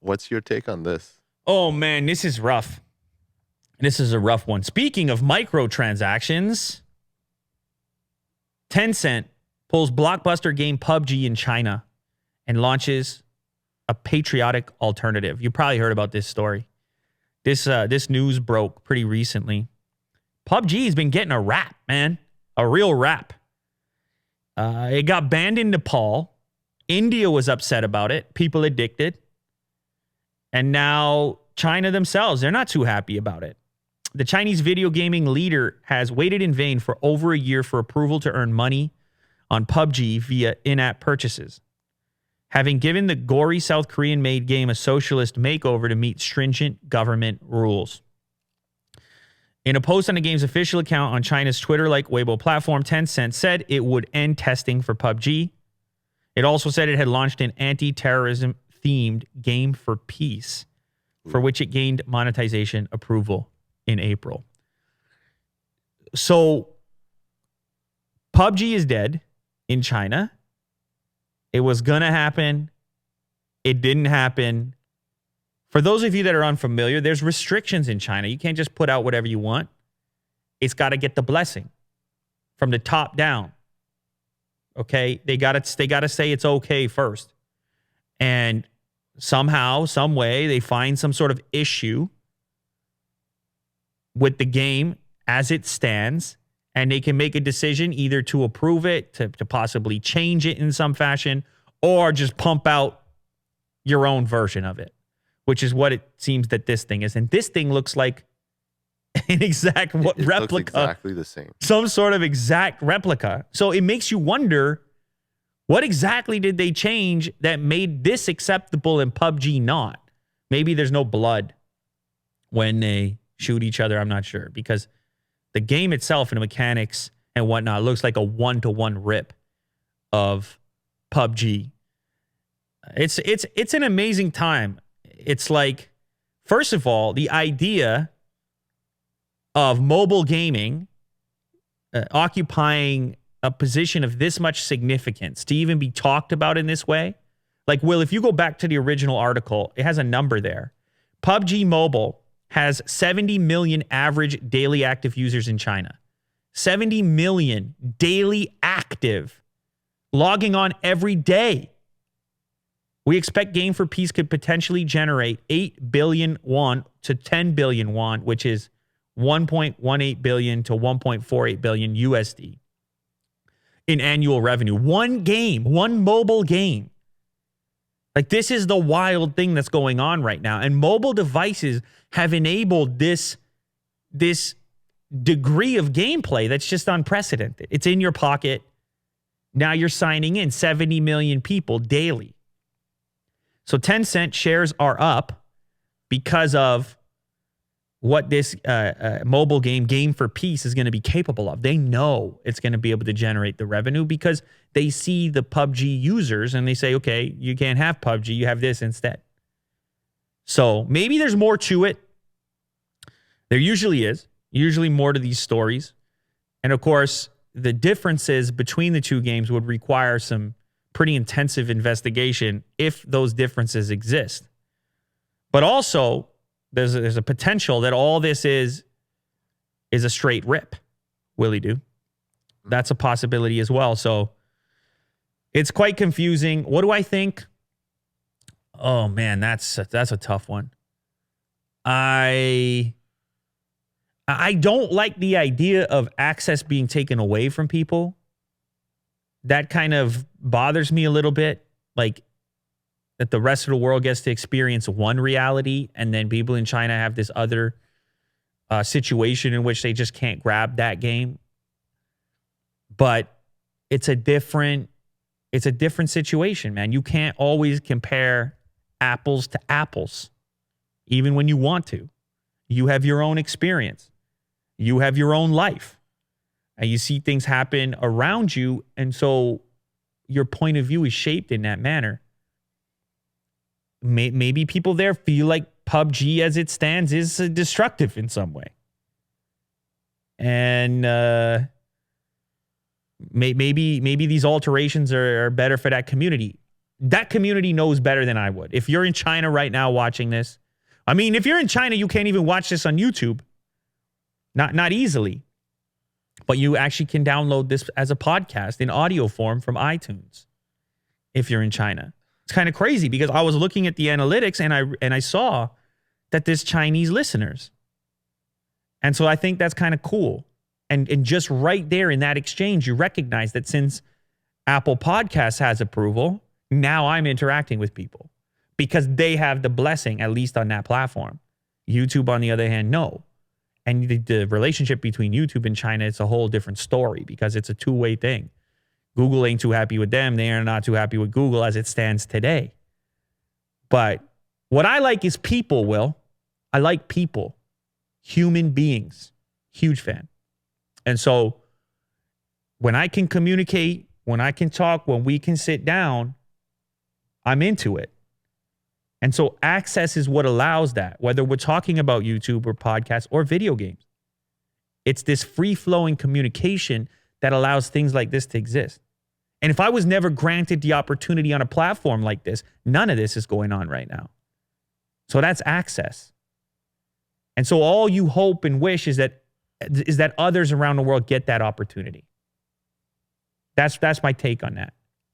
What's your take on this? Oh, man, this is rough. This is a rough one. Speaking of microtransactions, Tencent pulls blockbuster game PUBG in China and launches a patriotic alternative. You probably heard about this story. This news broke pretty recently. PUBG has been getting a rap, man. A real rap. It got banned in Nepal. India was upset about it. People addicted. And now China themselves, they're not too happy about it. The Chinese video gaming leader has waited in vain for over a year for approval to earn money on PUBG via in-app purchases, having given the gory South Korean-made game a socialist makeover to meet stringent government rules. In a post on the game's official account on China's Twitter-like Weibo platform, Tencent said it would end testing for PUBG. It also said it had launched an anti-terrorism-themed game for peace, for which it gained monetization approval in April. So, PUBG is dead in China. It was going to happen. It didn't happen. For those of you that are unfamiliar, there's restrictions in China. You can't just put out whatever you want. It's got to get the blessing from the top down. Okay? They got to say it's okay first. And somehow, some way, they find some sort of issue with the game as it stands, and they can make a decision either to approve it, to possibly change it in some fashion, or just pump out your own version of it, which is what it seems that this thing is. And this thing looks like an exact replica. Looks exactly the same. Some sort of exact replica. So it makes you wonder, what exactly did they change that made this acceptable and PUBG not? Maybe there's no blood when they shoot each other. I'm not sure, because the game itself and the mechanics and whatnot looks like a one-to-one rip of PUBG. It's an amazing time. It's like, first of all, the idea of mobile gaming occupying a position of this much significance to even be talked about in this way. Like, Will, if you go back to the original article, it has a number there. PUBG Mobile has 70 million average daily active users in China. 70 million daily active, logging on every day. We expect Game for Peace could potentially generate 8 billion won to 10 billion won, which is 1.18 billion to 1.48 billion USD in annual revenue. One game, one mobile game. Like, this is the wild thing that's going on right now. And mobile devices have enabled this degree of gameplay that's just unprecedented. It's in your pocket. Now you're signing in 70 million people daily. So Tencent shares are up because of what this mobile game for Peace is going to be capable of. They know it's going to be able to generate the revenue because they see the PUBG users and they say, okay, you can't have PUBG, you have this instead. So maybe there's more to it. There usually is. Usually more to these stories. And of course, the differences between the two games would require some pretty intensive investigation if those differences exist. But also, there's a potential that all this is a straight rip. Willie do. That's a possibility as well. So it's quite confusing. What do I think? Oh man, that's a tough one. I don't like the idea of access being taken away from people. That kind of bothers me a little bit. Like, that the rest of the world gets to experience one reality and then people in China have this other situation in which they just can't grab that game. But it's a different situation, man. You can't always compare apples to apples, even when you want to. You have your own experience. You have your own life. And you see things happen around you, and so your point of view is shaped in that manner. Maybe people there feel like PUBG as it stands is destructive in some way. And maybe these alterations are better for that community. that community knows better than I would. If you're in China right now watching this, I mean, if you're in China, you can't even watch this on YouTube. Not easily. But you actually can download this as a podcast in audio form from iTunes if you're in China. It's kind of crazy because I was looking at the analytics and I saw that there's Chinese listeners. And so I think that's kind of cool. And just right there in that exchange, you recognize that since Apple Podcasts has approval, now I'm interacting with people because they have the blessing, at least on that platform. YouTube, on the other hand, no. And the relationship between YouTube and China, it's a whole different story because it's a two-way thing. Google ain't too happy with them. They are not too happy with Google as it stands today. But what I like is people, Will. I like people. Human beings. Huge fan. And so when I can communicate, when I can talk, when we can sit down, I'm into it. And so access is what allows that, whether we're talking about YouTube or podcasts or video games. It's this free-flowing communication that allows things like this to exist. And if I was never granted the opportunity on a platform like this, none of this is going on right now. So that's access. And so all you hope and wish is that others around the world get that opportunity. That's my take on that.